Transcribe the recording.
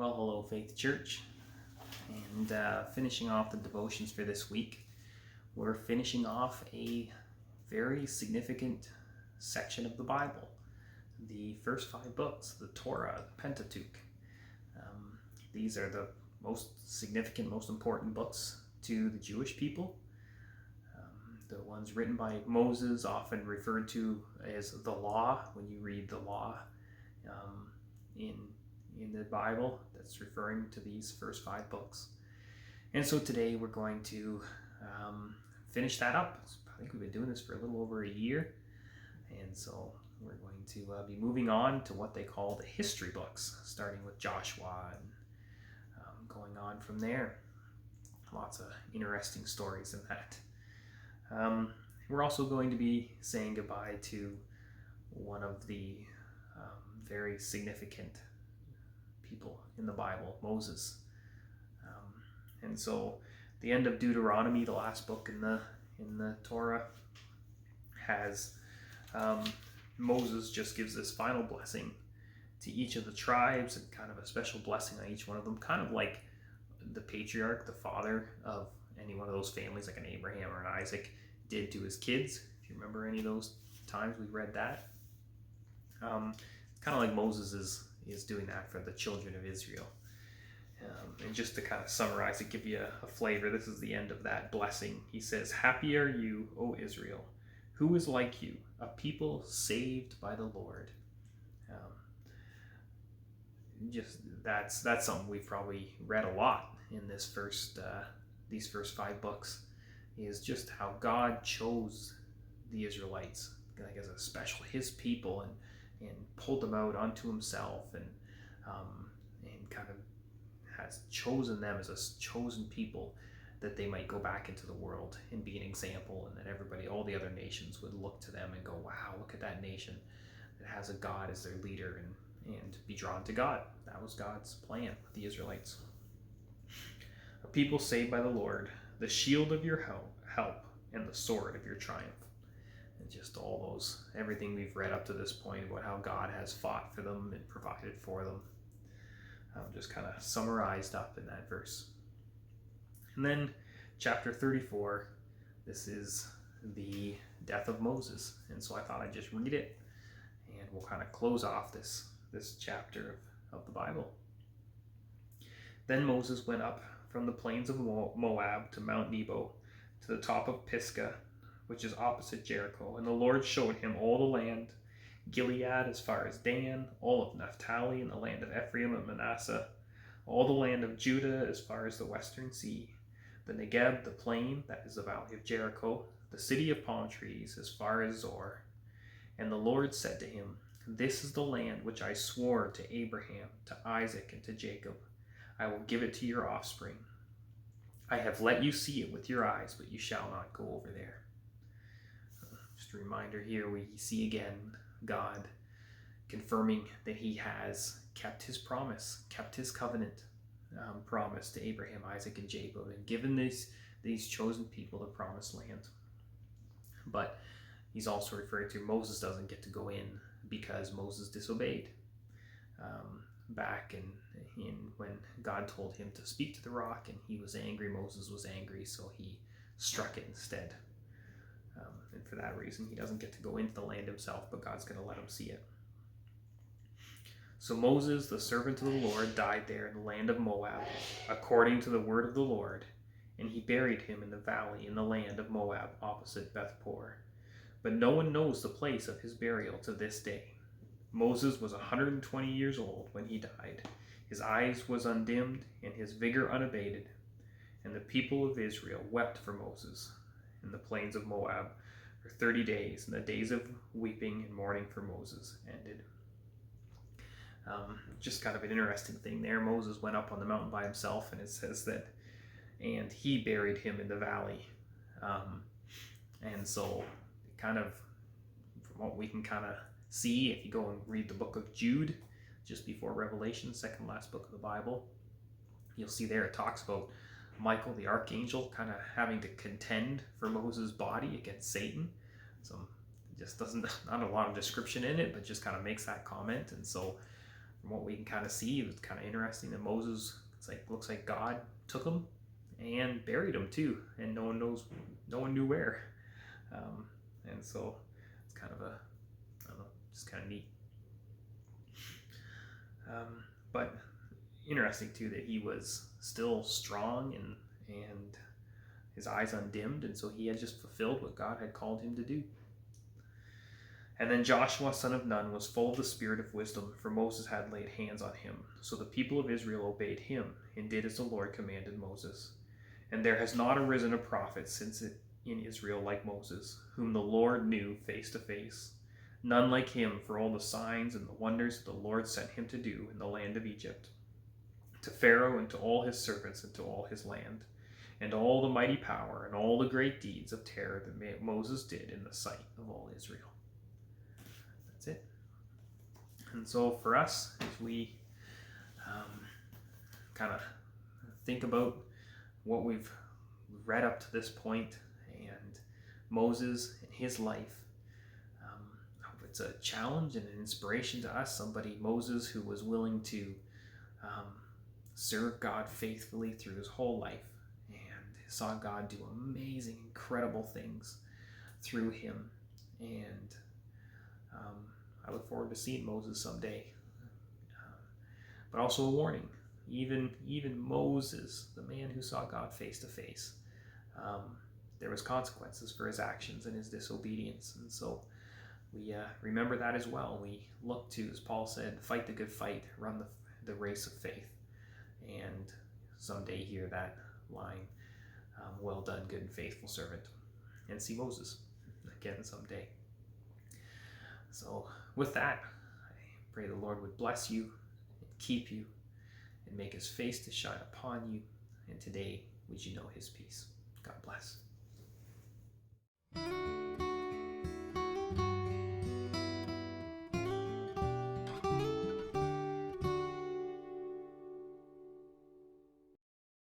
Well, hello, Faith Church. And finishing off the devotions for this week, we're finishing off a very significant section of the Bible. The first 5 books, the Torah, the Pentateuch. These are the most significant, most important books to the Jewish people. The ones written by Moses, often referred to as the law. When you read the law in the Bible, that's referring to these first 5 books. And so today we're going to finish that up. I think we've been doing this for a little over a year. And so we're going to be moving on to what they call the history books, starting with Joshua and going on from there. Lots of interesting stories in that. We're also going to be saying goodbye to one of the very significant people in the Bible, Moses. And so the end of Deuteronomy, the last book in the Torah, has Moses just gives this final blessing to each of the tribes and kind of a special blessing on each one of them, kind of like the patriarch, the father of any one of those families, like an Abraham or an Isaac, did to his kids. If you remember any of those times we read that. Kind of like Moses is doing that for the children of Israel. And just to kind of summarize it, give you a flavor, this is the end of that blessing. He says, "Happy are you, O Israel, who is like you, a people saved by the Lord." That's something we've probably read a lot in these first 5 books, is just how God chose the Israelites like as a special his people and pulled them out unto himself and kind of has chosen them as a chosen people, that they might go back into the world and be an example, and that everybody, all the other nations, would look to them and go, wow, look at that nation that has a God as their leader, and be drawn to God. That was God's plan with the Israelites. A people saved by the Lord, the shield of your help and the sword of your triumph. And just all those, everything we've read up to this point about how God has fought for them and provided for them, just kind of summarized up in that verse. And then chapter 34, this is the death of Moses. And so I thought I'd just read it, and we'll kind of close off this chapter of the Bible. Then Moses went up from the plains of Moab to Mount Nebo, to the top of Pisgah, which is opposite Jericho. And the Lord showed him all the land, Gilead as far as Dan, all of Naphtali and the land of Ephraim and Manasseh, all the land of Judah as far as the western sea, the Negeb, the plain, that is the valley of Jericho, the city of palm trees as far as Zor. And the Lord said to him, "This is the land which I swore to Abraham, to Isaac, and to Jacob. I will give it to your offspring. I have let you see it with your eyes, but you shall not go over there." Just a reminder here, we see again God confirming that he has kept his promise, kept his covenant promise to Abraham, Isaac, and Jacob, and given these chosen people the promised land. But he's also referring to Moses doesn't get to go in because Moses disobeyed. Back in when God told him to speak to the rock and he was angry, Moses was angry, so he struck it instead. And for that reason, he doesn't get to go into the land himself, but God's going to let him see it. So Moses, the servant of the Lord, died there in the land of Moab, according to the word of the Lord, and he buried him in the valley in the land of Moab, opposite Beth-peor. But no one knows the place of his burial to this day. Moses was 120 years old when he died. His eyes was undimmed, and his vigor unabated. And the people of Israel wept for Moses in the plains of Moab for 30 days, and the days of weeping and mourning for Moses ended. Just kind of an interesting thing there. Moses went up on the mountain by himself, and it says that, and he buried him in the valley. And so, kind of, from what we can kind of see, if you go and read the book of Jude, just before Revelation, second last book of the Bible, you'll see there it talks about Michael the archangel kind of having to contend for Moses' body against Satan. So just doesn't, not a lot of description in it, but just kind of makes that comment. And so from what we can kind of see, it was kind of interesting that Moses, looks like God took him and buried him too, and no one knew where. And so it's kind of I don't know, just kind of neat. But interesting too that he was still strong and his eyes undimmed, and so he had just fulfilled what God had called him to do. And then Joshua, son of Nun, was full of the spirit of wisdom, for Moses had laid hands on him. So the people of Israel obeyed him, and did as the Lord commanded Moses. And there has not arisen a prophet in Israel like Moses, whom the Lord knew face to face. None like him for all the signs and the wonders that the Lord sent him to do in the land of Egypt, to Pharaoh and to all his servants and to all his land, and all the mighty power and all the great deeds of terror that Moses did in the sight of all Israel. That's it. And so for us, as we kind of think about what we've read up to this point and Moses and his life, it's a challenge and an inspiration to us. Moses, who was willing to serve God faithfully through his whole life and saw God do amazing, incredible things through him. And I look forward to seeing Moses someday. But also a warning, even Moses, the man who saw God face to face, there was consequences for his actions and his disobedience. And so we remember that as well. We look to, as Paul said, fight the good fight, run the race of faith, and someday hear that line, well done, good and faithful servant, and see Moses again someday. So with that, I pray the Lord would bless you and keep you and make his face to shine upon you, and today would you know his peace. God bless.